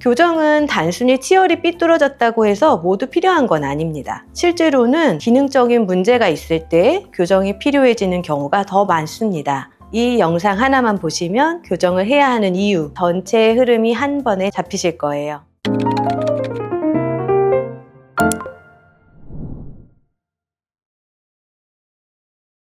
교정은 단순히 치열이 삐뚤어졌다고 해서 모두 필요한 건 아닙니다. 실제로는 기능적인 문제가 있을 때 교정이 필요해지는 경우가 더 많습니다. 이 영상 하나만 보시면 교정을 해야 하는 이유, 전체 흐름이 한 번에 잡히실 거예요.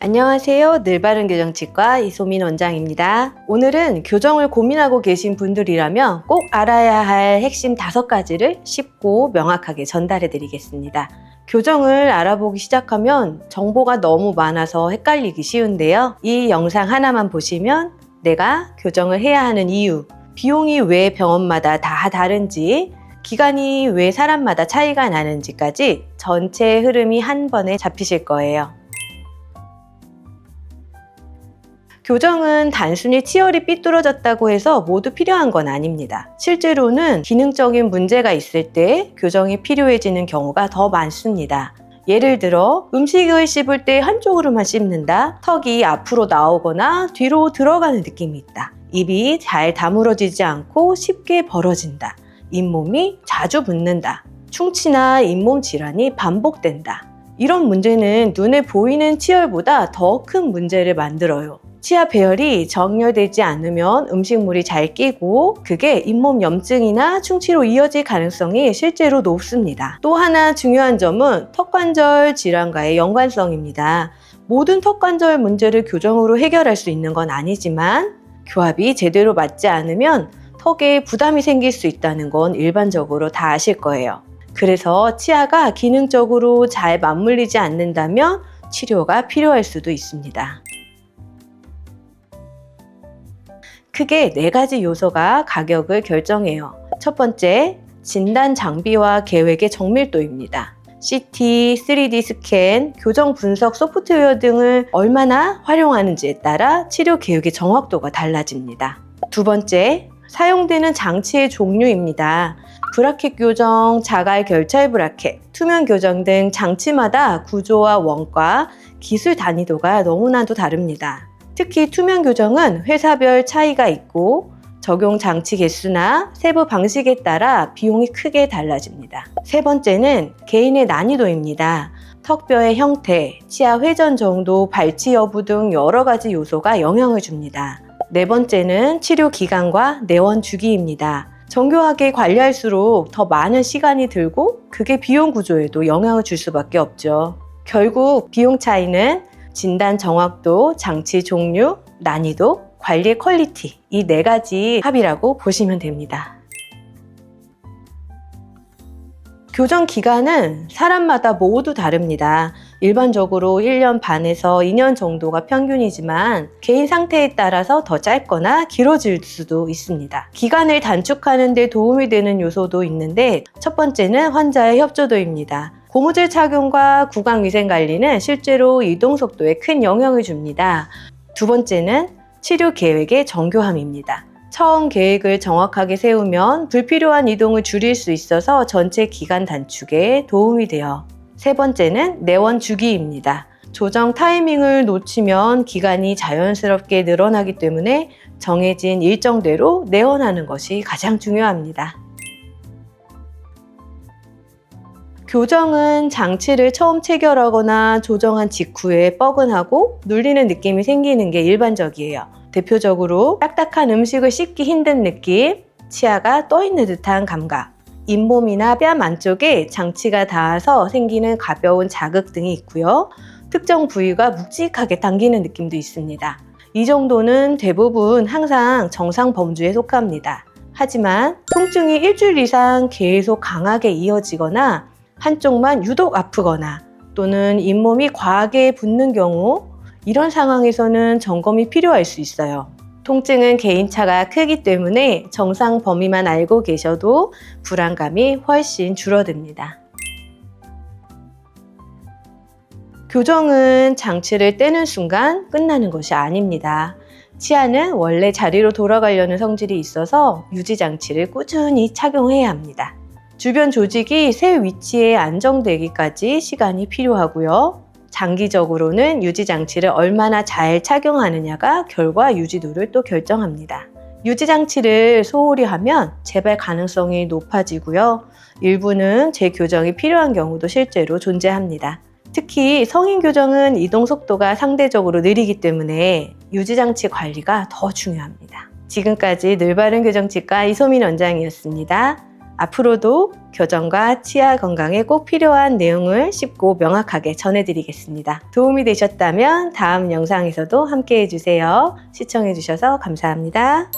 안녕하세요. 늘바른 교정치과 이소민 원장입니다. 오늘은 교정을 고민하고 계신 분들이라면 꼭 알아야 할 핵심 5가지를 쉽고 명확하게 전달해 드리겠습니다. 교정을 알아보기 시작하면 정보가 너무 많아서 헷갈리기 쉬운데요. 이 영상 하나만 보시면 내가 교정을 해야 하는 이유, 비용이 왜 병원마다 다 다른지, 기간이 왜 사람마다 차이가 나는지까지 전체 흐름이 한 번에 잡히실 거예요. 교정은 단순히 치열이 삐뚤어졌다고 해서 모두 필요한 건 아닙니다. 실제로는 기능적인 문제가 있을 때 교정이 필요해지는 경우가 더 많습니다. 예를 들어 음식을 씹을 때 한쪽으로만 씹는다, 턱이 앞으로 나오거나 뒤로 들어가는 느낌이 있다, 입이 잘 다물어지지 않고 쉽게 벌어진다, 잇몸이 자주 붓는다, 충치나 잇몸 질환이 반복된다. 이런 문제는 눈에 보이는 치열보다 더 큰 문제를 만들어요. 치아 배열이 정렬되지 않으면 음식물이 잘 끼고 그게 잇몸 염증이나 충치로 이어질 가능성이 실제로 높습니다. 또 하나 중요한 점은 턱관절 질환과의 연관성입니다. 모든 턱관절 문제를 교정으로 해결할 수 있는 건 아니지만 교합이 제대로 맞지 않으면 턱에 부담이 생길 수 있다는 건 일반적으로 다 아실 거예요. 그래서 치아가 기능적으로 잘 맞물리지 않는다면 치료가 필요할 수도 있습니다. 크게 4가지 요소가 가격을 결정해요. 첫 번째, 진단 장비와 계획의 정밀도입니다. CT, 3D 스캔, 교정 분석 소프트웨어 등을 얼마나 활용하는지에 따라 치료 계획의 정확도가 달라집니다. 두 번째, 사용되는 장치의 종류입니다. 브라켓 교정, 자갈 결찰 브라켓, 투명 교정 등 장치마다 구조와 원가, 기술 단위도가 너무나도 다릅니다. 특히 투명 교정은 회사별 차이가 있고 적용 장치 개수나 세부 방식에 따라 비용이 크게 달라집니다. 세 번째는 개인의 난이도입니다. 턱뼈의 형태, 치아 회전 정도, 발치 여부 등 여러 가지 요소가 영향을 줍니다. 네 번째는 치료 기간과 내원 주기입니다. 정교하게 관리할수록 더 많은 시간이 들고 그게 비용 구조에도 영향을 줄 수밖에 없죠. 결국 비용 차이는 진단 정확도, 장치 종류, 난이도, 관리의 퀄리티, 이 4가지 합이라고 보시면 됩니다. 교정 기간은 사람마다 모두 다릅니다. 일반적으로 1년 반에서 2년 정도가 평균이지만 개인 상태에 따라서 더 짧거나 길어질 수도 있습니다. 기간을 단축하는 데 도움이 되는 요소도 있는데 첫 번째는 환자의 협조도입니다. 고무줄 착용과 구강위생관리는 실제로 이동 속도에 큰 영향을 줍니다. 두 번째는 치료 계획의 정교함입니다. 처음 계획을 정확하게 세우면 불필요한 이동을 줄일 수 있어서 전체 기간 단축에 도움이 돼요. 세 번째는 내원 주기입니다. 조정 타이밍을 놓치면 기간이 자연스럽게 늘어나기 때문에 정해진 일정대로 내원하는 것이 가장 중요합니다. 교정은 장치를 처음 체결하거나 조정한 직후에 뻐근하고 눌리는 느낌이 생기는 게 일반적이에요. 대표적으로 딱딱한 음식을 씹기 힘든 느낌, 치아가 떠있는 듯한 감각, 잇몸이나 뺨 안쪽에 장치가 닿아서 생기는 가벼운 자극 등이 있고요. 특정 부위가 묵직하게 당기는 느낌도 있습니다. 이 정도는 대부분 항상 정상 범주에 속합니다. 하지만 통증이 일주일 이상 계속 강하게 이어지거나 한쪽만 유독 아프거나 또는 잇몸이 과하게 붓는 경우, 이런 상황에서는 점검이 필요할 수 있어요. 통증은 개인차가 크기 때문에 정상 범위만 알고 계셔도 불안감이 훨씬 줄어듭니다. 교정은 장치를 떼는 순간 끝나는 것이 아닙니다. 치아는 원래 자리로 돌아가려는 성질이 있어서 유지장치를 꾸준히 착용해야 합니다. 주변 조직이 새 위치에 안정되기까지 시간이 필요하고요. 장기적으로는 유지장치를 얼마나 잘 착용하느냐가 결과 유지도를 또 결정합니다. 유지장치를 소홀히 하면 재발 가능성이 높아지고요. 일부는 재교정이 필요한 경우도 실제로 존재합니다. 특히 성인 교정은 이동 속도가 상대적으로 느리기 때문에 유지장치 관리가 더 중요합니다. 지금까지 늘바른 교정치과 이소민 원장이었습니다. 앞으로도 교정과 치아 건강에 꼭 필요한 내용을 쉽고 명확하게 전해드리겠습니다. 도움이 되셨다면 다음 영상에서도 함께 해주세요. 시청해주셔서 감사합니다.